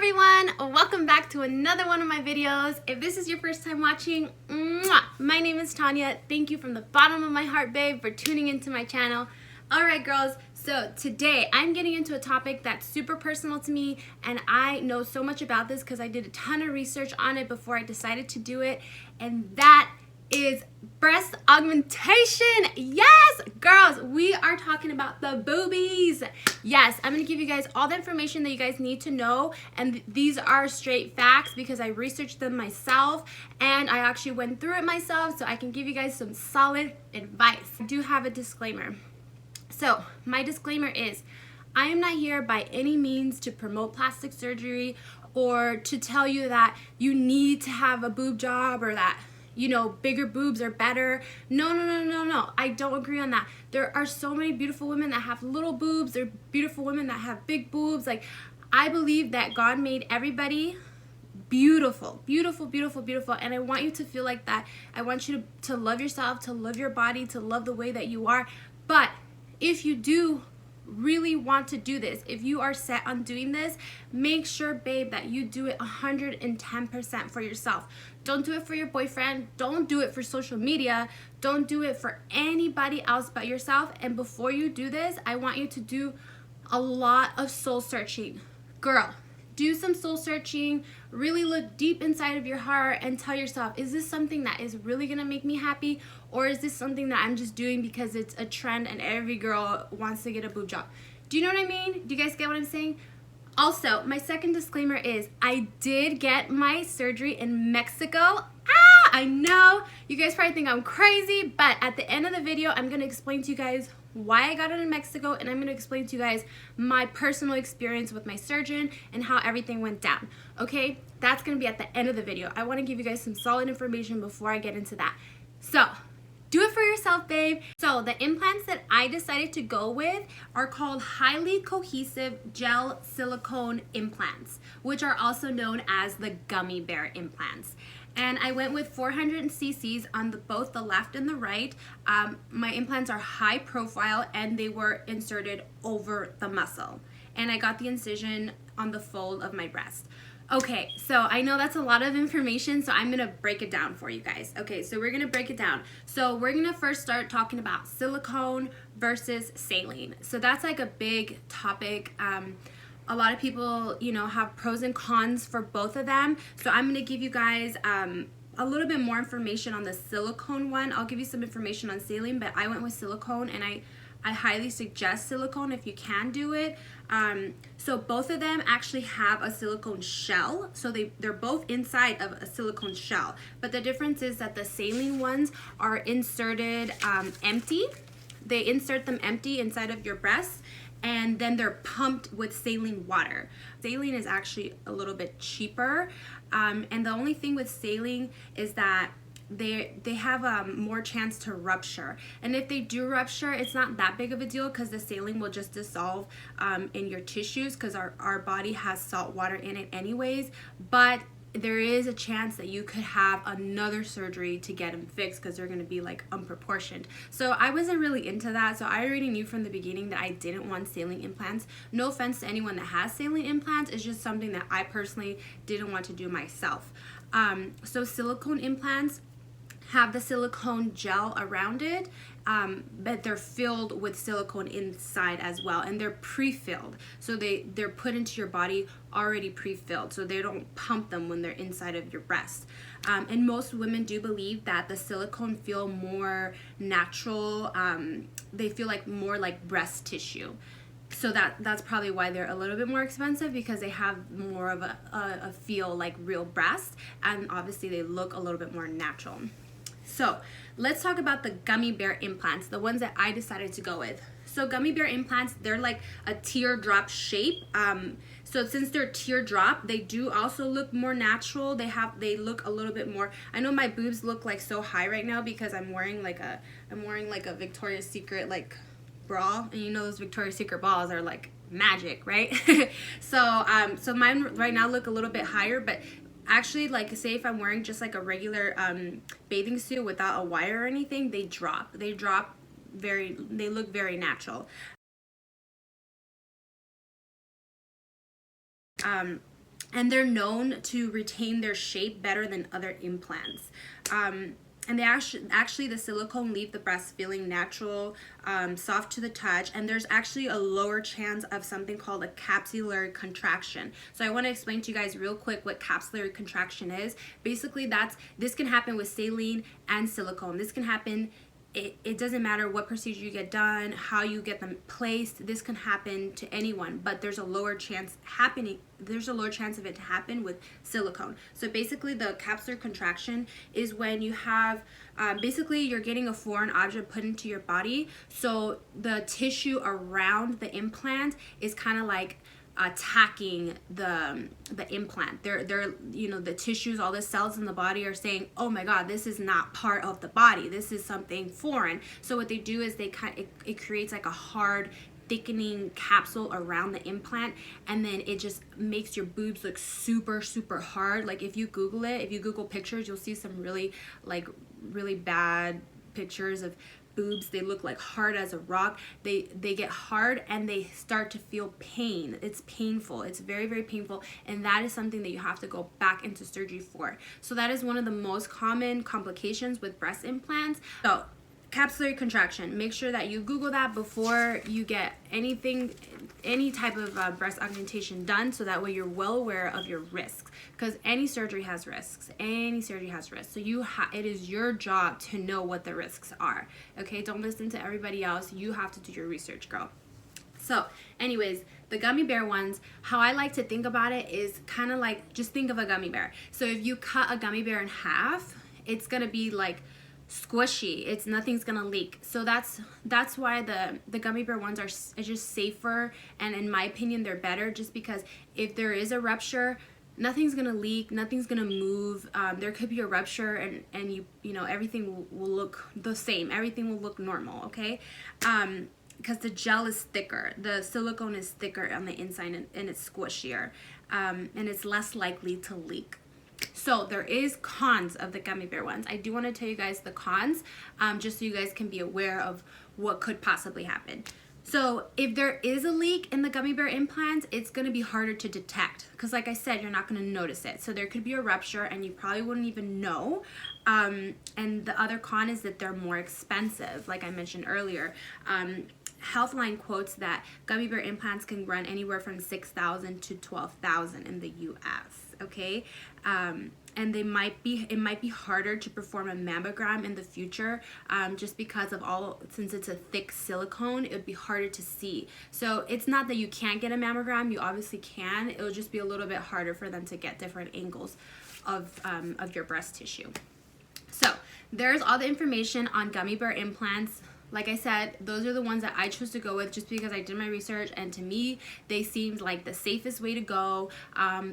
everyone, welcome back to another one of my videos. If this is your first time watching, my name is Tanya. Thank you from the bottom of my heart, babe, for tuning into my channel. Alright girls, so today I'm getting into a topic that's super personal to me, and I know so much about this because I did a ton of research on it before I decided to do it, and that is breast augmentation. Yes, girls, we are talking about the boobies. Yes, I'm gonna give you guys all the information that you guys need to know, and these are straight facts because I researched them myself and I actually went through it myself, so I can give you guys some solid advice. I do have a disclaimer. So my disclaimer is, I am not here by any means to promote plastic surgery or to tell you that you need to have a boob job or that, you know, bigger boobs are better. No. I don't agree on that. There are so many beautiful women that have little boobs. There are beautiful women that have big boobs. Like, I believe that God made everybody beautiful, beautiful, beautiful, beautiful. And I want you to feel like that. I want you to love yourself, to love your body, to love the way that you are. But if you do really want to do this, if you are set on doing this, make sure, babe, that you do it 110% for yourself. Don't do it for your boyfriend. Don't do it for social media. Don't do it for anybody else but yourself. And before you do this, I want you to do a lot of soul searching. Girl, do some soul searching. Really look deep inside of your heart and tell yourself, is this something that is really gonna make me happy, or is this something that I'm just doing because it's a trend and every girl wants to get a boob job? Do you know what I mean? Do you guys get what I'm saying? Also, my second disclaimer is I did get my surgery in Mexico. I know you guys probably think I'm crazy, but at the end of the video, I'm gonna explain to you guys why I got it in Mexico, and I'm going to explain to you guys my personal experience with my surgeon and how everything went down. Okay, that's going to be at the end of the video. I want to give you guys some solid information before I get into that. So do it for yourself, babe. So the implants that I decided to go with are called highly cohesive gel silicone implants, which are also known as the gummy bear implants. And I went with 400 cc's on both the left and the right. My implants are high profile and they were inserted over the muscle. And I got the incision on the fold of my breast. Okay, so I know that's a lot of information, so I'm gonna break it down for you guys. Okay, so we're gonna break it down. So we're gonna first start talking about silicone versus saline. So that's like a big topic. A lot of people, you know, have pros and cons for both of them. So I'm going to give you guys a little bit more information on the silicone one. I'll give you some information on saline, but I went with silicone, and I highly suggest silicone if you can do it. So both of them actually have a silicone shell. So they're both inside of a silicone shell. But the difference is that the saline ones are inserted empty. They insert them empty inside of your breasts, and then they're pumped with saline water. Saline is actually a little bit cheaper, and the only thing with saline is that they have more chance to rupture. And if they do rupture, it's not that big of a deal because the saline will just dissolve in your tissues because our body has salt water in it anyways. But there is a chance that you could have another surgery to get them fixed because they're going to be like unproportioned. So I wasn't really into that. So I already knew from the beginning that I didn't want saline implants. No offense to anyone that has saline implants. It's just something that I personally didn't want to do myself. So silicone implants have the silicone gel around it, but they're filled with silicone inside as well, and they're pre-filled. So they're put into your body already pre-filled, so they don't pump them when they're inside of your breast. And most women do believe that the silicone feel more natural. They feel like more like breast tissue. So that's probably why they're a little bit more expensive, because they have more of a feel like real breast, and obviously they look a little bit more natural. So let's talk about the gummy bear implants, the ones that I decided to go with. So gummy bear implants, they're like a teardrop shape. So since they're teardrop, they do also look more natural. They look a little bit more. I know my boobs look like so high right now because I'm wearing like a Victoria's Secret like bra, and you know those Victoria's Secret bras are like magic, right? So mine right now look a little bit higher, but actually, like, say if I'm wearing just like a regular bathing suit without a wire or anything, they drop. They look very natural. and they're known to retain their shape better than other implants. And they actually the silicone leave the breast feeling natural, soft to the touch, and there's actually a lower chance of something called a capsular contraction. So I want to explain to you guys real quick what capsular contraction is. Basically, this can happen with saline and silicone. This can happen. It doesn't matter what procedure you get done, how you get them placed. This can happen to anyone, but there's a lower chance of it to happen with silicone. So basically, the capsular contraction is when you have basically you're getting a foreign object put into your body. So the tissue around the implant is kind of like attacking the implant. They're you know, the tissues, all the cells in the body are saying, oh my god, this is not part of the body, this is something foreign. So what they do is it creates like a hard thickening capsule around the implant, and then it just makes your boobs look super hard. Like if you Google pictures, you'll see some really bad pictures of boobs. They look like hard as a rock. They get hard and they start to feel pain. It's painful. It's very painful, and that is something that you have to go back into surgery for. So that is one of the most common complications with breast implants. So capsular contraction, make sure that you Google that before you get any type of breast augmentation done, so that way you're well aware of your risks, because any surgery has risks. So it is your job to know what the risks are. Okay, don't listen to everybody else. You have to do your research, girl. So anyways, the gummy bear ones, how I like to think about it is kind of like, just think of a gummy bear. So if you cut a gummy bear in half, it's gonna be like squishy. Nothing's gonna leak. So that's why the gummy bear ones are just safer, and in my opinion they're better, just because if there is a rupture, nothing's gonna leak, nothing's gonna move. There could be a rupture and you know, everything will look the same, everything will look normal. Okay, because the gel is thicker, the silicone is thicker on the inside, and it's squishier, and it's less likely to leak. So there is cons of the gummy bear ones. I do want to tell you guys the cons, just so you guys can be aware of what could possibly happen. So if there is a leak in the gummy bear implants, it's going to be harder to detect, because like I said, you're not going to notice it. So there could be a rupture and you probably wouldn't even know. And the other con is that they're more expensive, like I mentioned earlier. Healthline quotes that gummy bear implants can run anywhere from $6,000 to $12,000 in the U.S. Okay, and it might be harder to perform a mammogram in the future, just because of since it's a thick silicone, it would be harder to see. So it's not that you can't get a mammogram, you obviously can. It'll just be a little bit harder for them to get different angles of your breast tissue. So there's all the information on gummy bear implants. Like I said, those are the ones that I chose to go with just because I did my research, and to me, they seemed like the safest way to go.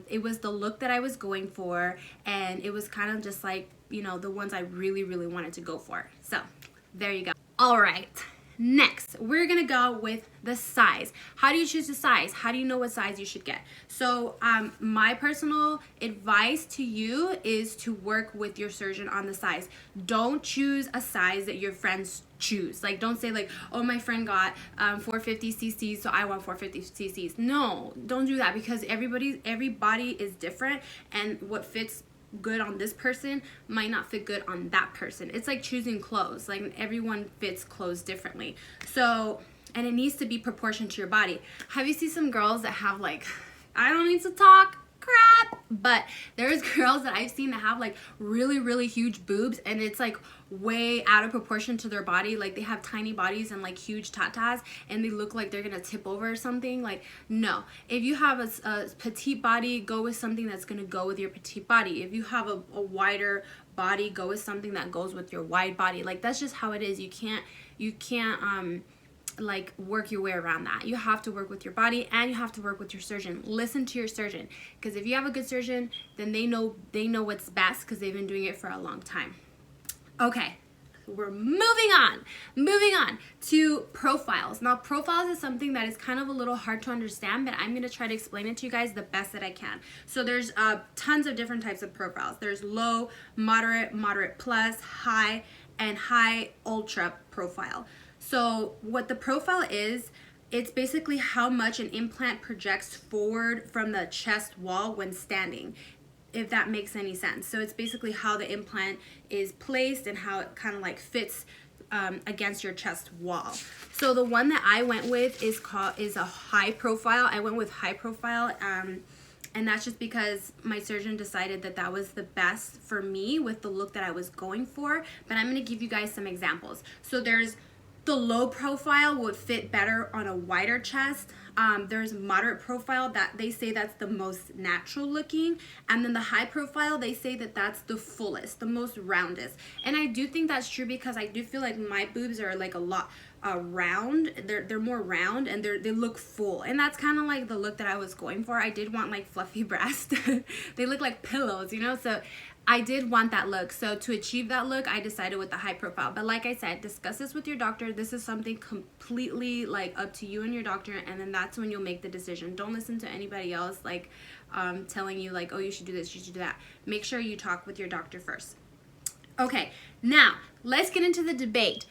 It was the look that I was going for, and it was kind of just like, you know, the ones I really wanted to go for. So there you go. All right. Next, we're gonna go with the size. How do you choose the size? How do you know what size you should get? So my personal advice to you is to work with your surgeon on the size. Don't choose a size that your friends choose. Like, don't say like, oh, my friend got 450 cc's, so I want 450 cc's. No, don't do that, because every body is different, and what fits good on this person might not fit good on that person. It's like choosing clothes. Like, everyone fits clothes differently. So, and it needs to be proportioned to your body. Have you seen some girls that have, like, I don't need to talk crap, but there's girls that I've seen that have like really huge boobs, and it's like way out of proportion to their body. Like, they have tiny bodies and like huge tatas, and they look like they're gonna tip over or something. Like, no. If you have a petite body, go with something that's gonna go with your petite body. If you have a wider body, go with something that goes with your wide body. Like, that's just how it is. You can't like work your way around that. You have to work with your body, and you have to work with your surgeon. Listen to your surgeon, because if you have a good surgeon, then they know what's best, because they've been doing it for a long time. Okay, we're moving on to profiles. Now, profiles is something that is kind of a little hard to understand, but I'm going to try to explain it to you guys the best that I can. So there's tons of different types of profiles. There's low, moderate plus, high, and high ultra profile. So what the profile is, it's basically how much an implant projects forward from the chest wall when standing, if that makes any sense. So it's basically how the implant is placed and how it kind of like fits against your chest wall. So the one that I went with is a high profile. I went with high profile, and that's just because my surgeon decided that that was the best for me with the look that I was going for. But I'm gonna give you guys some examples. So there's the low profile would fit better on a wider chest. There's moderate profile that they say that's the most natural looking, and then the high profile, they say that that's the fullest, the most roundest. And I do think that's true because I do feel like my boobs are like a lot round. They're more round, and they look full, and that's kind of like the look that I was going for. I did want like fluffy breasts. They look like pillows, you know, so I did want that look. So to achieve that look, I decided with the high profile. But like I said, discuss this with your doctor. This is something completely like up to you and your doctor, and then that's when you'll make the decision. Don't listen to anybody else like telling you like, oh, you should do this, you should do that. Make sure you talk with your doctor first. Okay, now let's get into the debate.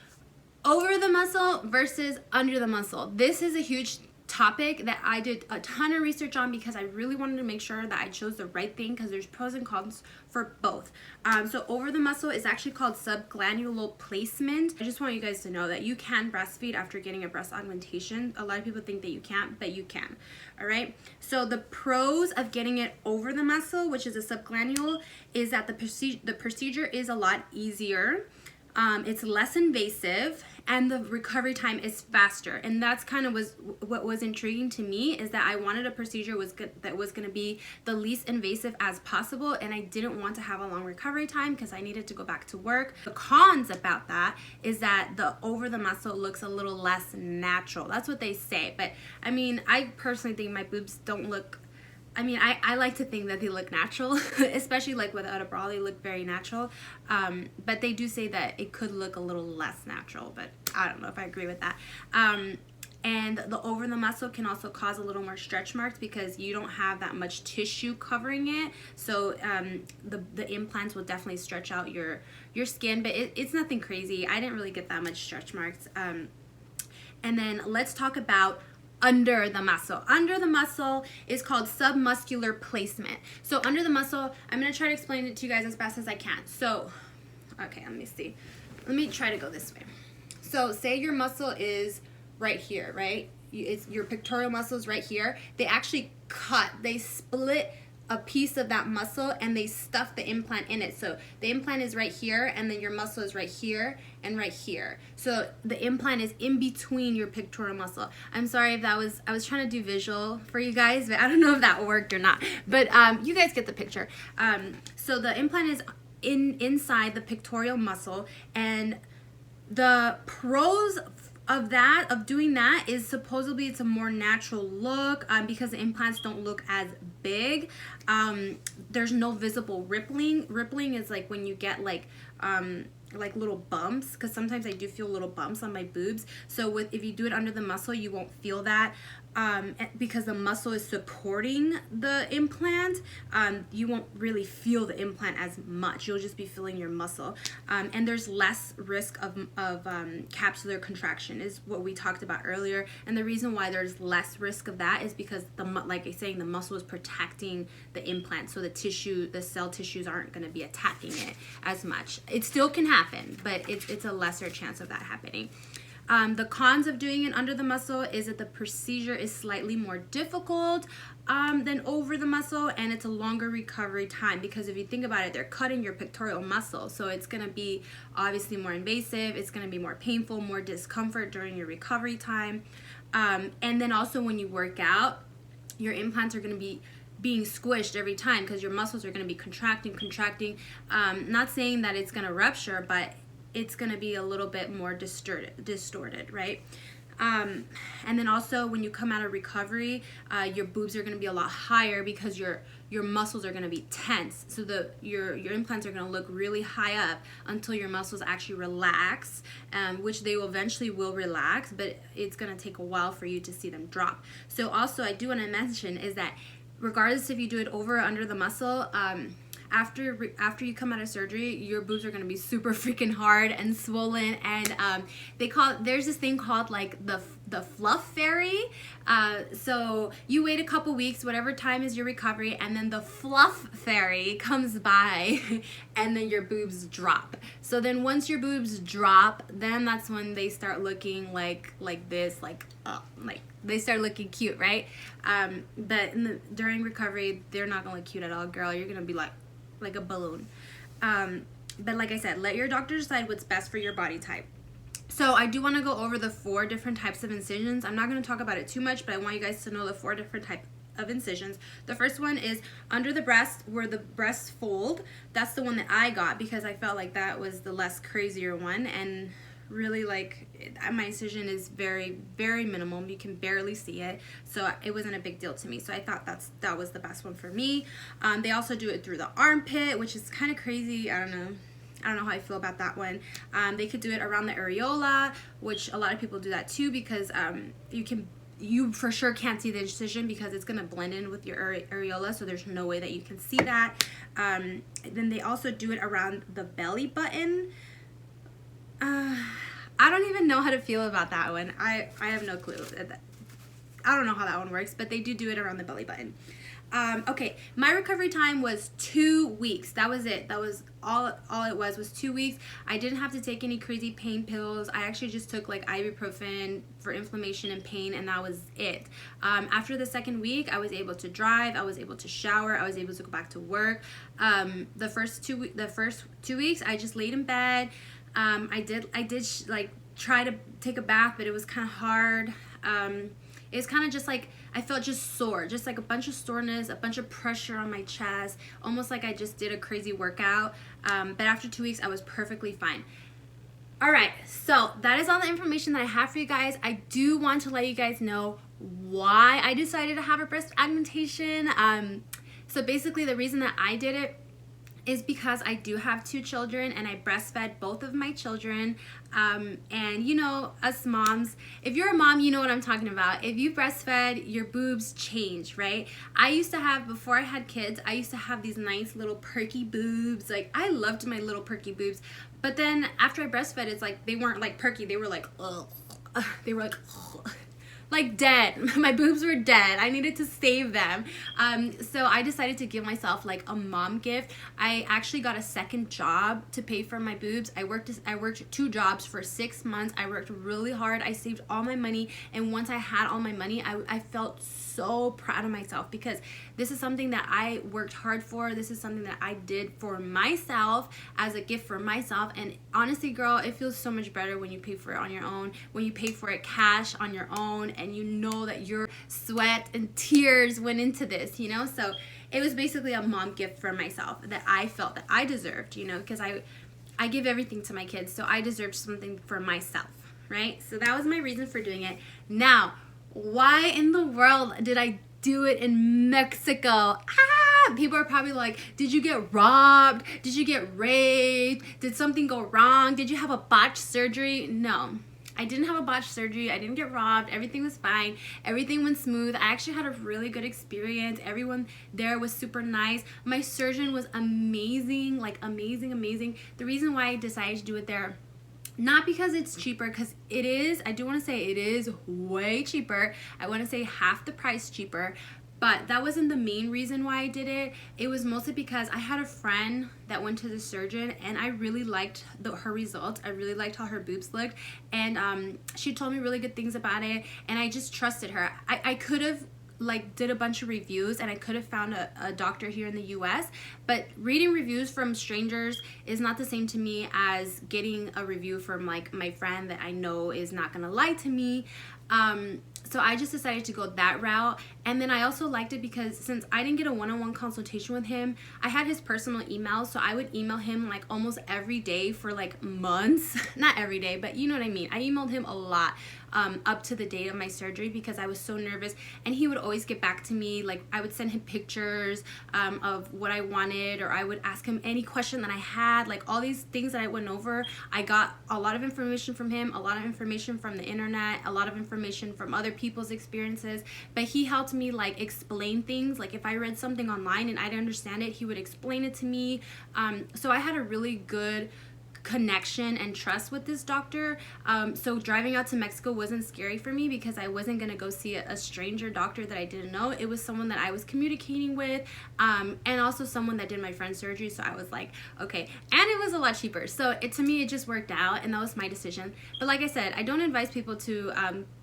Over the muscle versus under the muscle. This is a huge topic that I did a ton of research on because I really wanted to make sure that I chose the right thing, because there's pros and cons for both. So over the muscle is actually called subglandular placement. I just want you guys to know that you can breastfeed after getting a breast augmentation. A lot of people think that you can't, but you can. All right. So the pros of getting it over the muscle, which is a subglandular, is that the procedure is a lot easier. It's less invasive, and the recovery time is faster. And that's kind of what was intriguing to me, is that I wanted a procedure that was going to be the least invasive as possible, and I didn't want to have a long recovery time because I needed to go back to work. The cons about that is that the over the muscle looks a little less natural. That's what they say. But I mean, I personally think my boobs don't look, I mean, I like to think that they look natural, especially like without a bra, they look very natural. But they do say that it could look a little less natural, but I don't know if I agree with that. And the over the muscle can also cause a little more stretch marks because you don't have that much tissue covering it. So the implants will definitely stretch out your skin, but it's nothing crazy. I didn't really get that much stretch marks. And then let's talk about under the muscle. Under the muscle is called submuscular placement. So under the muscle, I'm going to try to explain it to you guys as fast as I can. So, okay, let me see. Let me try to go this way. So say your muscle is right here, right? Your pectoral muscle is right here. They actually they split a piece of that muscle and they stuff the implant in it. So the implant is right here, and then your muscle is right here and right here. So the implant is in between your pectoral muscle. I'm sorry if I was trying to do visual for you guys, but I don't know if that worked or not. But you guys get the picture. So the implant is inside the pectoral muscle, and the pros of doing that is supposedly it's a more natural look because the implants don't look as big. There's no visible rippling. Rippling is like when you get like little bumps, because sometimes I do feel little bumps on my boobs. So if you do it under the muscle, you won't feel that. Because the muscle is supporting the implant, you won't really feel the implant as much. You'll just be feeling your muscle. And there's less risk of capsular contraction, is what we talked about earlier. And the reason why there's less risk of that is because, like I was saying, the muscle is protecting the implant, so the cell tissues aren't going to be attacking it as much. It still can happen, but it's a lesser chance of that happening. The cons of doing it under the muscle is that the procedure is slightly more difficult than over the muscle, and it's a longer recovery time, because if you think about it, they're cutting your pectoral muscle, so it's going to be obviously more invasive. It's going to be more painful, more discomfort during your recovery time. And then also when you work out, your implants are going to be being squished every time because your muscles are going to be contracting. Not saying that it's going to rupture, but it's going to be a little bit more distorted, right? And then also when you come out of recovery, your boobs are going to be a lot higher because your muscles are going to be tense. So your implants are going to look really high up until your muscles actually relax, which they eventually will relax, but it's going to take a while for you to see them drop. So also I do want to mention is that regardless if you do it over or under the muscle, after you come out of surgery, your boobs are going to be super freaking hard and swollen, and there's this thing called like the the fluff fairy. So you wait a couple weeks, whatever time is your recovery, and then the fluff fairy comes by and then your boobs drop. So then once your boobs drop, then that's when they start looking like this, like they start looking cute, right? But during recovery, they're not gonna look cute at all, girl. You're gonna be like a balloon. But like I said, let your doctor decide what's best for your body type. So I do want to go over the 4 different types of incisions. I'm not going to talk about it too much, but I want you guys to know the 4 different types of incisions. The first one is under the breast, where the breasts fold. That's the one that I got because I felt like that was the less crazier one, and really, like, my incision is very, very minimal. You can barely see it, so it wasn't a big deal to me. So I thought that was the best one for me. They also do it through the armpit, which is kind of crazy. I don't know how I feel about that one. They could do it around the areola, which a lot of people do that too, because you for sure can't see the incision because it's gonna blend in with your areola, so there's no way that you can see that. Then they also do it around the belly button. I don't even know how to feel about that one. I have no clue. I don't know how that one works, but they do it around the belly button. Okay, my recovery time was 2 weeks. That was it. That was all it was 2 weeks. I didn't have to take any crazy pain pills. I actually just took like ibuprofen for inflammation and pain, and that was it. After the 2nd week, I was able to drive, I was able to shower, I was able to go back to work. The first 2 weeks, I just laid in bed. I did like try to take a bath, but it was kind of hard. It was kind of just like, I felt just sore, just like a bunch of soreness, a bunch of pressure on my chest, almost like I just did a crazy workout. But after 2 weeks, I was perfectly fine. All right, so that is all the information that I have for you guys. I do want to let you guys know why I decided to have a breast augmentation. So basically the reason that I did it is because I do have 2 children, and I breastfed both of my children. And you know, us moms, if you're a mom, you know what I'm talking about. If you breastfed, your boobs change, right? I used to have, before I had kids, I used to have these nice little perky boobs. Like, I loved my little perky boobs. But then after I breastfed, it's like they weren't like perky. They were like, ugh. They were like dead. My boobs were dead. I needed to save them. So I decided to give myself like a mom gift. I actually got a 2nd job to pay for my boobs. I worked 2 jobs for 6 months. I worked really hard. I saved all my money, and once I had all my money, I felt so proud of myself, because this is something that I worked hard for. This is something that I did for myself, as a gift for myself. And honestly, girl, it feels so much better when you pay for it on your own, when you pay for it cash on your own, and you know that your sweat and tears went into this, you know? So it was basically a mom gift for myself that I felt that I deserved, you know, because I give everything to my kids, so I deserved something for myself, right? So that was my reason for doing it. Now, why in the world did I do it in Mexico? People are probably like, did you get robbed? Did you get raped? Did something go wrong? Did you have a botched surgery? No, I didn't have a botched surgery. I didn't get robbed. Everything was fine. Everything went smooth. I actually had a really good experience. Everyone there was super nice. My surgeon was amazing, like amazing. The reason why I decided to do it there, not because it's cheaper, because it is, I do want to say it is way cheaper. I want to say half the price cheaper, but that wasn't the main reason why I did it. It was mostly because I had a friend that went to the surgeon, and I really liked her results. I really liked how her boobs looked, and she told me really good things about it, and I just trusted her. I could have like did a bunch of reviews, and I could have found a doctor here in the US, but reading reviews from strangers is not the same to me as getting a review from like my friend that I know is not gonna lie to me. So I just decided to go that route. And then I also liked it because since I didn't get a one-on-one consultation with him, I had his personal email, so I would email him like almost every day for like months. Not every day, but you know what I mean. I emailed him a lot up to the date of my surgery because I was so nervous, and he would always get back to me. Like, I would send him pictures of what I wanted, or I would ask him any question that I had, like all these things that I went over. I got a lot of information from him, a lot of information from the internet, a lot of information from other people's experiences, but he helped me like explain things. Like if I read something online and I didn't understand it, he would explain it to me. So I had a really good connection and trust with this doctor. So driving out to Mexico wasn't scary for me because I wasn't gonna go see a stranger doctor that I didn't know. It was someone that I was communicating with, and also someone that did my friend's surgery. So I was like, okay, and it was a lot cheaper. So to me, it just worked out, and that was my decision. But like I said, I don't advise people to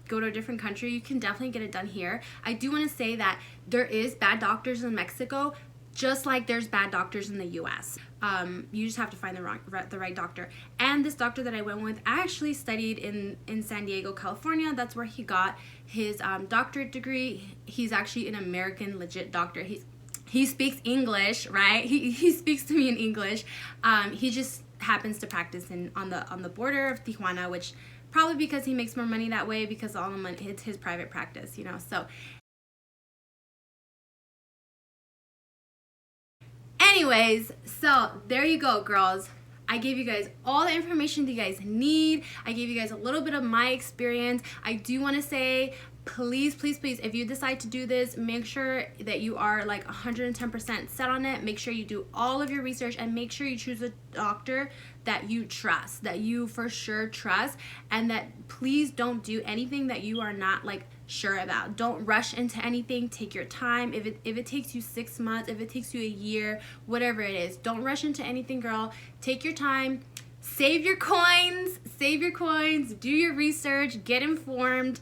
go to a different country. You can definitely get it done here. I do want to say that there is bad doctors in Mexico, just like there's bad doctors in the US. You just have to find the right doctor. And this doctor that I went with, I actually studied in San Diego, California. That's where he got his doctorate degree. He's actually an American legit doctor. He speaks English, right? He speaks to me in English. He just happens to practice on the border of Tijuana, which probably because he makes more money that way, because all the money, it's his private practice, you know. So anyways, so there you go, girls. I gave you guys all the information that you guys need. I gave you guys a little bit of my experience. I do want to say, please, please, please, if you decide to do this, make sure that you are like 110% set on it. Make sure you do all of your research, and make sure you choose a doctor that you trust, that you for sure trust, and that please don't do anything that you are not like sure about. Don't rush into anything. Take your time. If it takes you 6 months, if it takes you a year, whatever it is, don't rush into anything, girl. Take your time. Save your coins. Save your coins. Do your research. Get informed.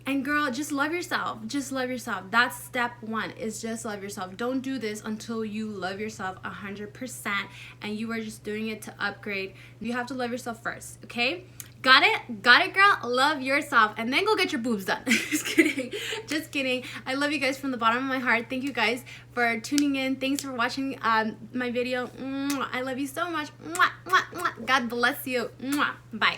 And girl, just love yourself. Just love yourself. That's step one, is just love yourself. Don't do this until you love yourself 100% and you are just doing it to upgrade. You have to love yourself first, okay? Got it? Got it, girl? Love yourself. And then go get your boobs done. Just kidding. Just kidding. I love you guys from the bottom of my heart. Thank you guys for tuning in. Thanks for watching my video. I love you so much. God bless you. Bye.